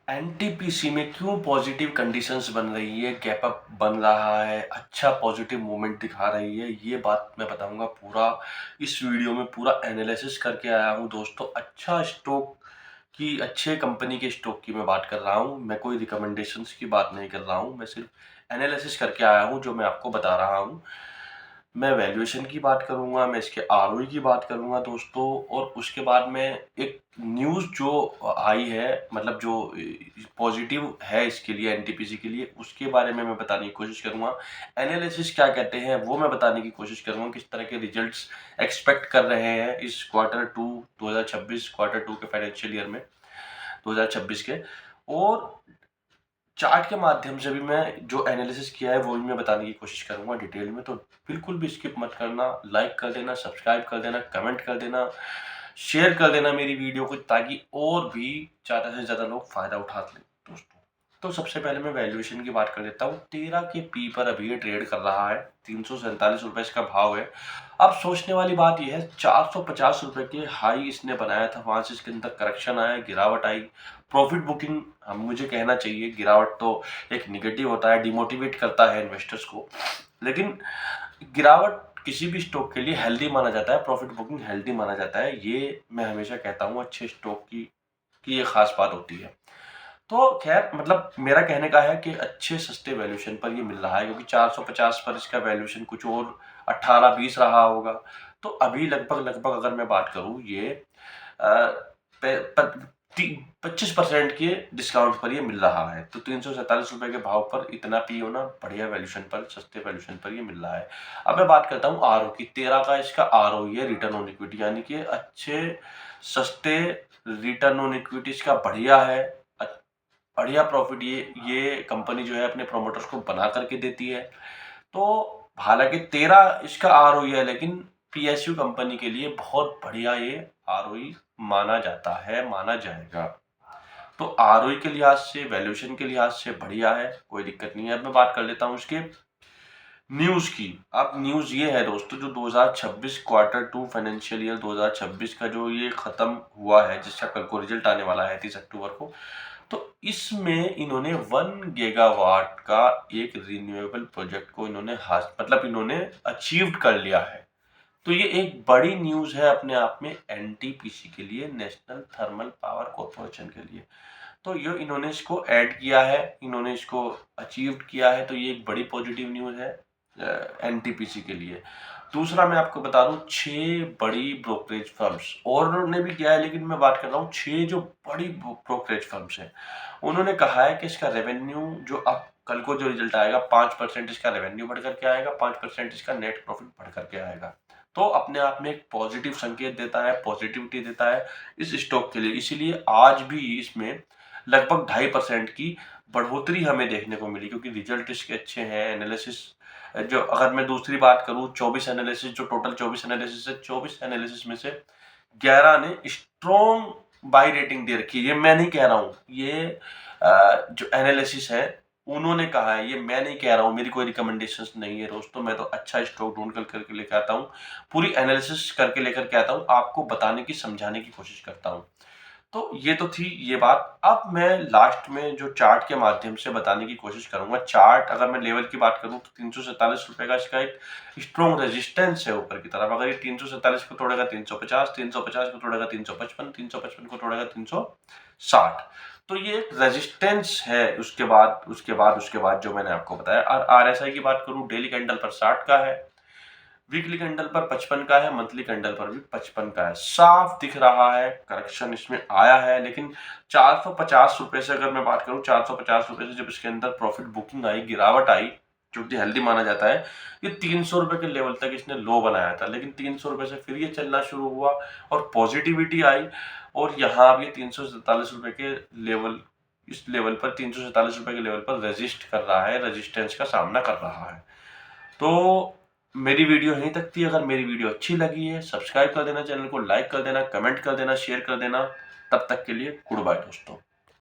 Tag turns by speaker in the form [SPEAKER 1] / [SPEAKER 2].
[SPEAKER 1] NTPC में क्यों positive conditions बन रही है, गैप अप बन रहा है, अच्छा पॉजिटिव मूवमेंट दिखा रही है, ये बात मैं बताऊंगा। पूरा इस वीडियो में पूरा एनालिसिस करके आया हूँ दोस्तों। अच्छा स्टॉक की, अच्छे कंपनी के स्टॉक की मैं बात कर रहा हूँ। मैं कोई रिकमेंडेशंस की बात नहीं कर रहा हूँ, मैं सिर्फ एनालिसिस करके आया हूँ जो मैं आपको बता रहा हूँ। मैं वैल्यूएशन की बात करूंगा, मैं इसके आरओई की बात करूंगा दोस्तों, और उसके बाद में एक न्यूज़ जो आई है, मतलब जो पॉजिटिव है इसके लिए, एनटीपीसी के लिए, उसके बारे में मैं बताने की कोशिश करूंगा। एनालिसिस क्या कहते हैं वो मैं बताने की कोशिश करूंगा। किस तरह के रिजल्ट्स एक्सपेक्ट कर रहे हैं इस Q2 2026, Q2 के फाइनेंशियल ईयर में 2026 के। और चार्ट के माध्यम से भी मैं जो एनालिसिस किया है वो भी मैं बताने की कोशिश करूंगा डिटेल में। तो बिल्कुल भी स्किप मत करना, लाइक कर देना, सब्सक्राइब कर देना, कमेंट कर देना, शेयर कर देना मेरी वीडियो को, ताकि और भी ज़्यादा से ज़्यादा लोग फ़ायदा उठा लें दोस्तों। तो सबसे पहले मैं वैल्यूएशन की बात कर देता हूँ। 13 के पी पर अभी ये ट्रेड कर रहा है, 347 रुपये इसका भाव है। अब सोचने वाली बात यह है, 450 रुपये के हाई इसने बनाया था, वहाँ से इसके अंदर करेक्शन आया, गिरावट आई, प्रॉफिट बुकिंग, हम मुझे कहना चाहिए गिरावट तो एक निगेटिव होता है, डिमोटिवेट करता है इन्वेस्टर्स को, लेकिन गिरावट किसी भी स्टॉक के लिए हेल्दी माना जाता है, प्रॉफिट बुकिंग हेल्दी माना जाता है। ये मैं हमेशा कहता हूँ, अच्छे स्टॉक की ये खास बात होती है। तो खैर, मतलब मेरा कहने का है कि अच्छे सस्ते वैल्यूएशन पर ये मिल रहा है, क्योंकि 450 पर इसका वैल्यूएशन कुछ और 18-20 रहा होगा। तो अभी लगभग अगर मैं बात करूँ, ये 25% के डिस्काउंट पर ये मिल रहा है। तो 347 रुपये के भाव पर इतना पी होना, बढ़िया वैल्यूएशन पर, सस्ते वैल्यूएशन पर ये मिल रहा है। अब मैं बात करता हूँ आरओ की। 13 का इसका आरओ है, रिटर्न ऑन इक्विटी, यानी कि अच्छे सस्ते रिटर्न ऑन इक्विटी इसका बढ़िया है, बढ़िया प्रॉफिट ये कंपनी जो है अपने प्रोमोटर्स को बना करके देती है। तो हालांकि 13 इसका आरओई है, लेकिन पीएसयू कंपनी के लिए बहुत बढ़िया ये आरओई माना जाता है, माना जाएगा। तो आरओई के लिहाज से, वैल्यूएशन के लिहाज से बढ़िया है, कोई दिक्कत नहीं है। अब मैं बात कर लेता हूँ उसके न्यूज़ की। अब न्यूज़ ये है दोस्तों, जो 2026 Q2 फाइनेंशियल ईयर 2026 का जो ये खत्म हुआ है, जिसका कल को रिजल्ट आने वाला है 30 अक्टूबर को, तो इसमें इन्होंने 1 गीगावाट का एक रिन्यूएबल प्रोजेक्ट को इन्होंने मतलब इन्होंने अचीव्ड कर लिया है। तो ये एक बड़ी न्यूज़ है अपने आप में एनटीपीसी के लिए, नेशनल थर्मल पावर कॉर्पोरेशन के लिए। तो ये इन्होंने इसको ऐड किया है, इन्होंने इसको अचीव्ड किया है, तो ये एक बड़ी पॉजिटिव न्यूज़ है एनटीपीसी के लिए। दूसरा मैं आपको बता दूं, 6 बड़ी ब्रोकरेज फर्म्स और ने भी किया है, लेकिन मैं बात कर रहा हूँ 6 जो बड़ी ब्रोकरेज फर्म्स हैं, उन्होंने कहा है कि इसका रेवेन्यू जो अब कल को जो रिजल्ट आएगा, 5% इसका रेवेन्यू बढ़ करके आएगा, 5% इसका नेट प्रॉफिट बढ़ करके आएगा। तो अपने आप में एक पॉजिटिव संकेत देता है, पॉजिटिविटी देता है इस स्टॉक के लिए। इसीलिए आज भी इसमें लगभग 2.5% की बढ़ोतरी हमें देखने को मिली, क्योंकि रिजल्ट इसके अच्छे हैं। एनालिसिस जो, अगर मैं दूसरी बात करूं, 24 एनालिसिस, जो टोटल 24 एनालिसिस है, 24 एनालिसिस में से 11 ने स्ट्रॉन्ग बाई रेटिंग दे रखी है। ये मैं नहीं कह रहा हूँ, ये जो एनालिसिस है उन्होंने कहा है, ये मैं नहीं कह रहा हूँ, मेरी कोई रिकमेंडेशंस नहीं है दोस्तों। मैं तो अच्छा स्टॉक ढूंढ करके लेकर आता हूँ, पूरी एनालिसिस करके लेकर के आता हूँ, आपको बताने की, समझाने की कोशिश करता हूँ। तो ये तो थी ये बात। अब मैं लास्ट में जो चार्ट के माध्यम से बताने की कोशिश करूंगा। चार्ट, अगर मैं लेवल की बात करूं, तो 347 रुपए का इसका एक स्ट्रॉन्ग रेजिस्टेंस है ऊपर की तरफ। अगर ये 347 को तोड़ेगा 350, 350 को तोड़ेगा 355, 355 को तोड़ेगा 360, तो ये एक रेजिस्टेंस है। उसके बाद जो मैंने आपको बताया। और आरएसआई की बात करूं, डेली कैंडल पर 60 का है, वीकली कैंडल पर 55 का है, मंथली कैंडल पर भी 55 का है। साफ दिख रहा है करेक्शन इसमें आया है, लेकिन 450 रुपए से अगर मैं बात करूं, 450 रुपए से जब इसके अंदर प्रॉफिट बुकिंग आई, गिरावट आई, जो कि हेल्दी माना जाता है, ये 300 रुपए के लेवल तक इसने लो बनाया था, लेकिन 300 रुपए से फिर ये चलना शुरू हुआ और पॉजिटिविटी आई, और यहाँ अब ये 347 रुपए के लेवल, इस लेवल पर 347 रुपए के लेवल पर रेजिस्ट कर रहा है, रेजिस्टेंस का सामना कर रहा है। तो मेरी वीडियो यहीं तक थी। अगर मेरी वीडियो अच्छी लगी है, सब्सक्राइब कर देना, चैनल को लाइक कर देना, कमेंट कर देना, शेयर कर देना। तब तक के लिए गुड बाय दोस्तों।